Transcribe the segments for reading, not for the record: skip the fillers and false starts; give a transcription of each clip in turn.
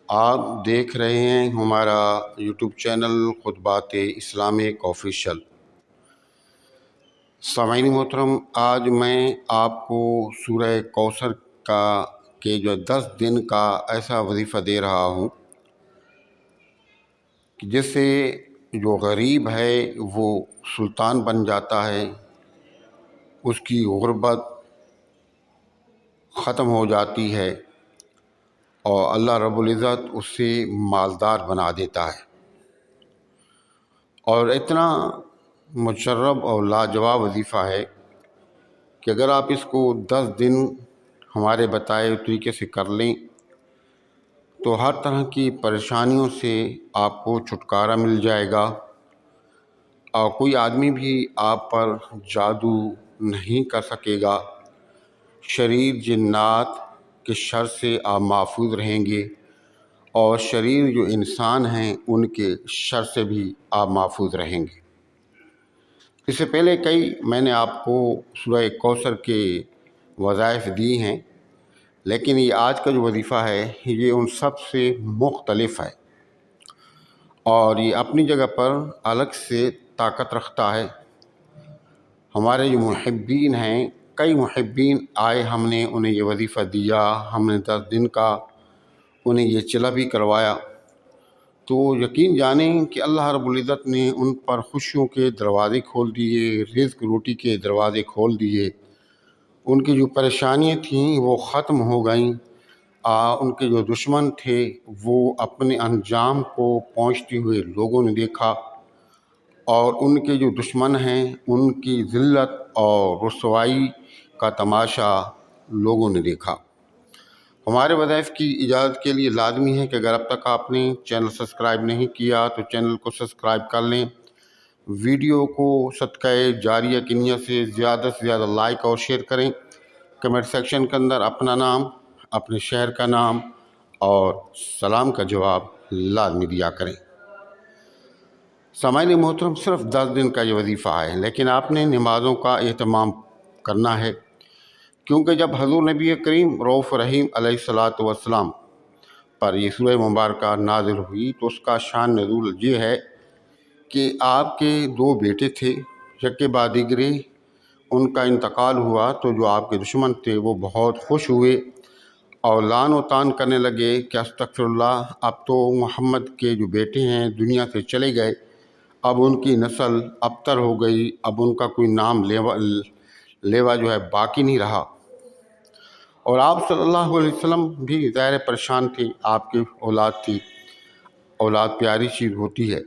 آپ دیکھ رہے ہیں ہمارا یوٹیوب چینل خطبات اسلامک آفیشل۔ سامعین محترم، آج میں آپ کو سورہ کوثر کے جو 10 دن کا ایسا وظیفہ دے رہا ہوں کہ جس سے جو غریب ہے وہ سلطان بن جاتا ہے، اس کی غربت ختم ہو جاتی ہے اور اللہ رب العزت اس سے مالدار بنا دیتا ہے۔ اور اتنا مشرف اور لاجواب وظیفہ ہے کہ اگر آپ اس کو 10 دن ہمارے بتائے ہوئے طریقے سے کر لیں تو ہر طرح کی پریشانیوں سے آپ کو چھٹکارا مل جائے گا، اور کوئی آدمی بھی آپ پر جادو نہیں کر سکے گا۔ شریر جنات کے شر سے آپ محفوظ رہیں گے، اور شریر جو انسان ہیں ان کے شر سے بھی آپ محفوظ رہیں گے۔ اس سے پہلے میں نے آپ کو سورہ کوثر کے وظائف دی ہیں، لیکن یہ آج کا جو وظیفہ ہے یہ ان سب سے مختلف ہے، اور یہ اپنی جگہ پر الگ سے طاقت رکھتا ہے۔ ہمارے جو محبین ہیں، کئی محبین آئے، ہم نے انہیں یہ وظیفہ دیا، ہم نے 10 دن کا انہیں یہ چلا بھی کروایا، تو یقین جانیں کہ اللہ رب العزت نے ان پر خوشیوں کے دروازے کھول دیے، رزق روٹی کے دروازے کھول دیے۔ ان کی جو پریشانیاں تھیں وہ ختم ہو گئیں، ان کے جو دشمن تھے وہ اپنے انجام کو پہنچتے ہوئے لوگوں نے دیکھا، اور ان کے جو دشمن ہیں ان کی ذلت اور رسوائی کا تماشا لوگوں نے دیکھا۔ ہمارے وظائف کی اجازت کے لیے لازمی ہے کہ اگر اب تک آپ نے چینل سبسکرائب نہیں کیا تو چینل کو سبسکرائب کر لیں، ویڈیو کو صدقہ جاریہ کی نیت سے زیادہ لائک اور شیئر کریں، کمنٹ سیکشن کے اندر اپنا نام، اپنے شہر کا نام اور سلام کا جواب لازمی دیا کریں۔ سامعین محترم، صرف 10 دن کا یہ وظیفہ ہے، لیکن آپ نے نمازوں کا اہتمام کرنا ہے، کیونکہ جب حضور نبی کریم رؤوف رحیم علیہ السلام پر یہ سورہ مبارکہ نازل ہوئی تو اس کا شان نزول یہ ہے کہ آپ کے 2 بیٹے تھے، یکے بعد دیگرے ان کا انتقال ہوا، تو جو آپ کے دشمن تھے وہ بہت خوش ہوئے اور لعن و طعن کرنے لگے کہ استغفر اللہ، اب تو محمد کے جو بیٹے ہیں دنیا سے چلے گئے، اب ان کی نسل ابتر ہو گئی، اب ان کا کوئی نام لیوا جو ہے باقی نہیں رہا۔ اور آپ صلی اللہ علیہ وسلم بھی ظاہر پریشان تھے، آپ کی اولاد تھی، اولاد پیاری چیز ہوتی ہے۔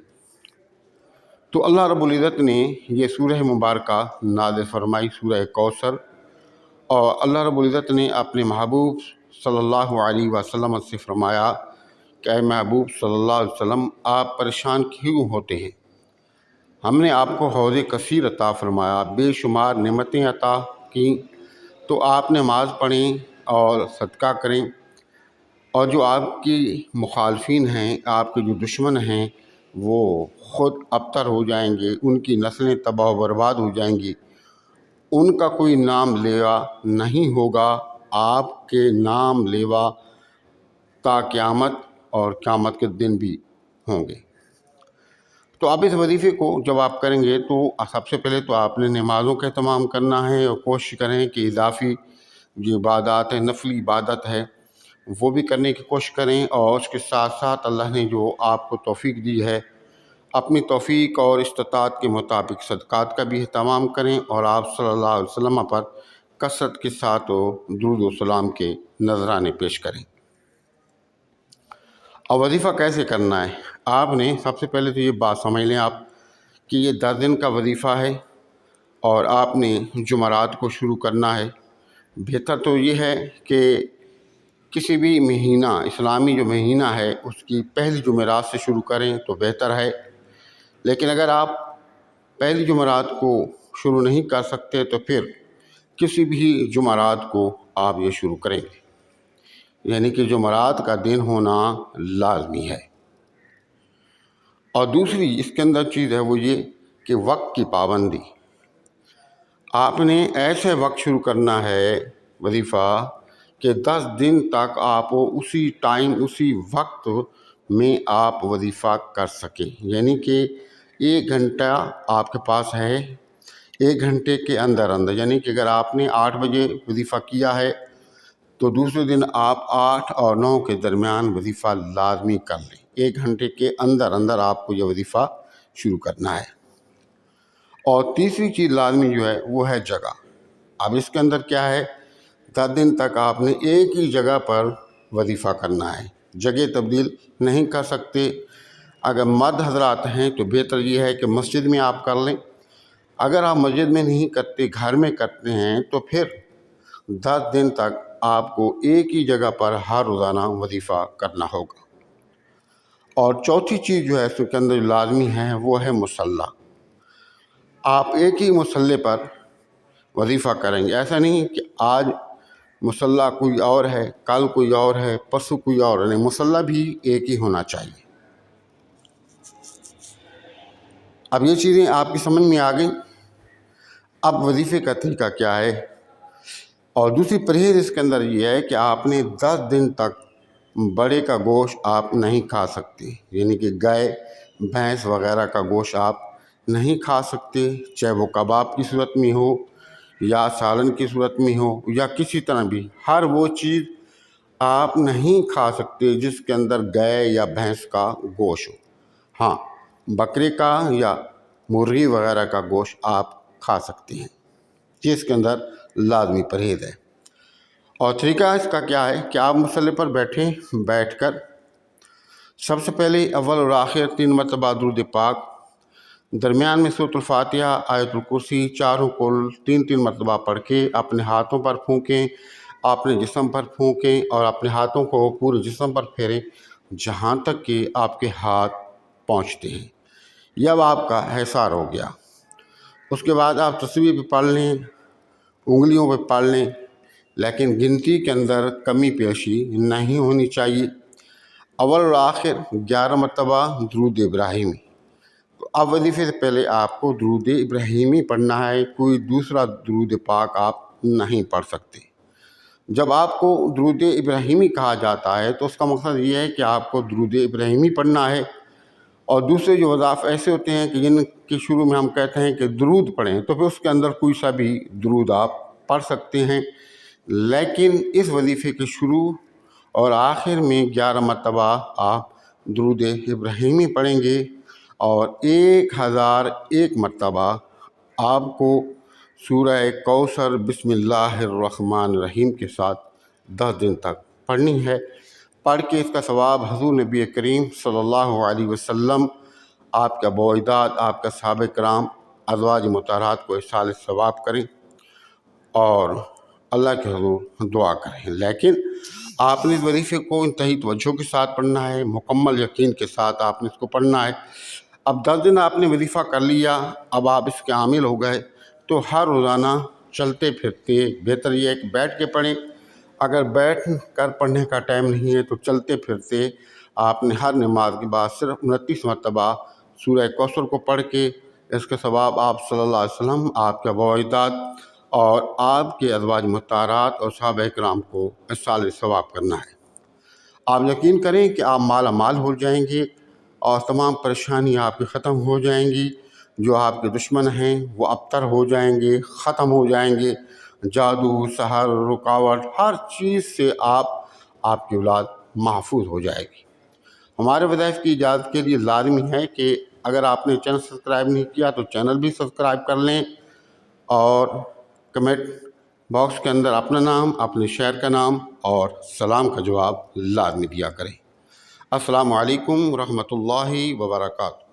تو اللہ رب العزت نے یہ سورہ مبارکہ نازل فرمائی، سورہ کوثر، اور اللہ رب العزت نے اپنے محبوب صلی اللہ علیہ وسلم سے فرمایا کہ اے محبوب صلی اللہ علیہ وسلم، آپ پریشان کیوں ہوتے ہیں؟ ہم نے آپ کو حوض کثیر عطا فرمایا، بے شمار نعمتیں عطا کیں، تو آپ نماز پڑھیں اور صدقہ کریں، اور جو آپ کی مخالفین ہیں، آپ کے جو دشمن ہیں، وہ خود ابتر ہو جائیں گے، ان کی نسلیں تباہ و برباد ہو جائیں گی، ان کا کوئی نام لیوا نہیں ہوگا، آپ کے نام لیوا تا قیامت اور قیامت کے دن بھی ہوں گے۔ تو آپ اس وظیفے کو جب آپ کریں گے تو سب سے پہلے تو آپ نے نمازوں کا اہتمام کرنا ہے، اور کوشش کریں کہ اضافی جو عبادات ہے، نفلی عبادت ہے، وہ بھی کرنے کی کوشش کریں، اور اس کے ساتھ ساتھ اللہ نے جو آپ کو توفیق دی ہے، اپنی توفیق اور استطاعت کے مطابق صدقات کا بھی اہتمام کریں، اور آپ صلی اللہ علیہ وسلم پر کثرت کے ساتھ درود و سلام کے نذرانے پیش کریں۔ اور وظیفہ کیسے کرنا ہے؟ آپ نے سب سے پہلے تو یہ بات سمجھ لیں آپ کہ یہ 10 دن کا وظیفہ ہے، اور آپ نے جمعرات کو شروع کرنا ہے۔ بہتر تو یہ ہے کہ کسی بھی مہینہ، اسلامی جو مہینہ ہے اس کی پہلی جمعرات سے شروع کریں تو بہتر ہے، لیکن اگر آپ پہلی جمعرات کو شروع نہیں کر سکتے تو پھر کسی بھی جمعرات کو آپ یہ شروع کریں گے، یعنی کہ جمعرات کا دن ہونا لازمی ہے۔ اور دوسری اس کے اندر چیز ہے وہ یہ کہ وقت کی پابندی۔ آپ نے ایسے وقت شروع کرنا ہے وظیفہ کہ 10 دن تک آپ اسی ٹائم اسی وقت میں آپ وظیفہ کر سکیں، یعنی کہ 1 گھنٹہ آپ کے پاس ہے، 1 گھنٹے کے اندر یعنی کہ اگر آپ نے 8 بجے وظیفہ کیا ہے تو دوسرے دن آپ 8 اور 9 کے درمیان وظیفہ لازمی کر لیں۔ 1 گھنٹے کے اندر آپ کو یہ وظیفہ شروع کرنا ہے۔ اور تیسری چیز لازمی جو ہے وہ ہے جگہ۔ اب اس کے اندر کیا ہے، 10 دن تک آپ نے ایک ہی جگہ پر وظیفہ کرنا ہے، جگہ تبدیل نہیں کر سکتے۔ اگر مرد حضرات ہیں تو بہتر یہ ہے کہ مسجد میں آپ کر لیں، اگر آپ مسجد میں نہیں کرتے گھر میں کرتے ہیں تو پھر 10 دن تک آپ کو ایک ہی جگہ پر ہر روزانہ وظیفہ کرنا ہوگا۔ اور چوتھی چیز جو ہے اس کے اندر لازمی ہے وہ ہے مصلی۔ آپ ایک ہی مصلی پر وظیفہ کریں گے، ایسا نہیں کہ آج مصلی کوئی اور ہے، کل کوئی اور ہے، پرسوں کوئی اور ہے، نہیں، مصلی بھی ایک ہی ہونا چاہیے۔ اب یہ چیزیں آپ کی سمجھ میں آ گئیں۔ اب وظیفے کا طریقہ کیا ہے، اور دوسری پرہیز اس کے اندر یہ ہے کہ آپ نے 10 دن تک بڑے کا گوشت آپ نہیں کھا سکتے، یعنی کہ گائے بھینس وغیرہ کا گوشت آپ نہیں کھا سکتے، چاہے وہ کباب کی صورت میں ہو یا سالن کی صورت میں ہو یا کسی طرح بھی، ہر وہ چیز آپ نہیں کھا سکتے جس کے اندر گائے یا بھینس کا گوشت ہو۔ ہاں، بکرے کا یا مرغی وغیرہ کا گوشت آپ کھا سکتے ہیں، جس کے اندر لازمی پرہیز ہے۔ اور طریقہ اس کا کیا ہے کہ آپ مصلی پر بیٹھ کر سب سے پہلے اول اور آخر 3 مرتبہ درود پاک، درمیان میں سورۃ الفاتحہ، آیت الکرسی، چاروں کل 3 مرتبہ پڑھ کے اپنے ہاتھوں پر پھونکیں، اپنے جسم پر پھونکیں اور اپنے ہاتھوں کو پورے جسم پر پھیریں جہاں تک کہ آپ کے ہاتھ پہنچتے ہیں۔ یہ اب آپ کا احسار ہو گیا۔ اس کے بعد آپ تسبیح پہ پڑھ لیں، انگلیوں پہ پڑھ لیں، لیکن گنتی کے اندر کمی پیشی نہیں ہونی چاہیے۔ اول اور آخر 11 مرتبہ درود ابراہیمی۔ تو اب وظیفے سے پہلے آپ کو درود ابراہیمی پڑھنا ہے، کوئی دوسرا درود پاک آپ نہیں پڑھ سکتے۔ جب آپ کو درود ابراہیمی کہا جاتا ہے تو اس کا مقصد یہ ہے کہ آپ کو درود ابراہیمی پڑھنا ہے، اور دوسرے جو وظائف ایسے ہوتے ہیں کہ جن کے شروع میں ہم کہتے ہیں کہ درود پڑھیں، تو پھر اس کے اندر کوئی سا بھی درود آپ پڑھ سکتے ہیں، لیکن اس وظیفے کے شروع اور آخر میں 11 مرتبہ آپ درود ابراہیمی پڑھیں گے، اور 1001 مرتبہ آپ کو سورہ کوثر بسم اللہ الرحمن الرحیم کے ساتھ 10 دن تک پڑھنی ہے۔ پڑھ کے اس کا ثواب حضور نبی کریم صلی اللہ علیہ وسلم، آپ کا اباء و اجداد، آپ کا صحابہ کرام، ازواج مطہرات کو ایصال ثواب کریں اور اللہ کے حضور دعا کریں۔ لیکن آپ نے اس وظیفے کو انتہائی توجہ کے ساتھ پڑھنا ہے، مکمل یقین کے ساتھ آپ نے اس کو پڑھنا ہے۔ اب 10 دن آپ نے وظیفہ کر لیا، اب آپ اس کے عامل ہو گئے، تو ہر روزانہ چلتے پھرتے، بہتر یہ ہے کہ بیٹھ کے پڑھیں، اگر بیٹھ کر پڑھنے کا ٹائم نہیں ہے تو چلتے پھرتے آپ نے ہر نماز کے بعد صرف 29 مرتبہ سورہ کوثر کو پڑھ کے اس کا ثواب آپ صلی اللہ علیہ وسلم، آپ کے اباء و اجداد اور آپ کے ازواج مطہرات اور صحابہ کرام کو ایصال ثواب کرنا ہے۔ آپ یقین کریں کہ آپ مالا مال ہو جائیں گے اور تمام پریشانیاں آپ کی ختم ہو جائیں گی، جو آپ کے دشمن ہیں وہ ابتر ہو جائیں گے، ختم ہو جائیں گے، جادو، سحر، رکاوٹ، ہر چیز سے آپ کی اولاد محفوظ ہو جائے گی۔ ہمارے وظائف کی اجازت کے لیے لازمی ہے کہ اگر آپ نے چینل سبسکرائب نہیں کیا تو چینل بھی سبسکرائب کر لیں، اور کمنٹ باکس کے اندر اپنا نام، اپنے شہر کا نام اور سلام کا جواب لازمی دیا کریں۔ السلام علیکم ورحمۃ اللہ وبرکاتہ۔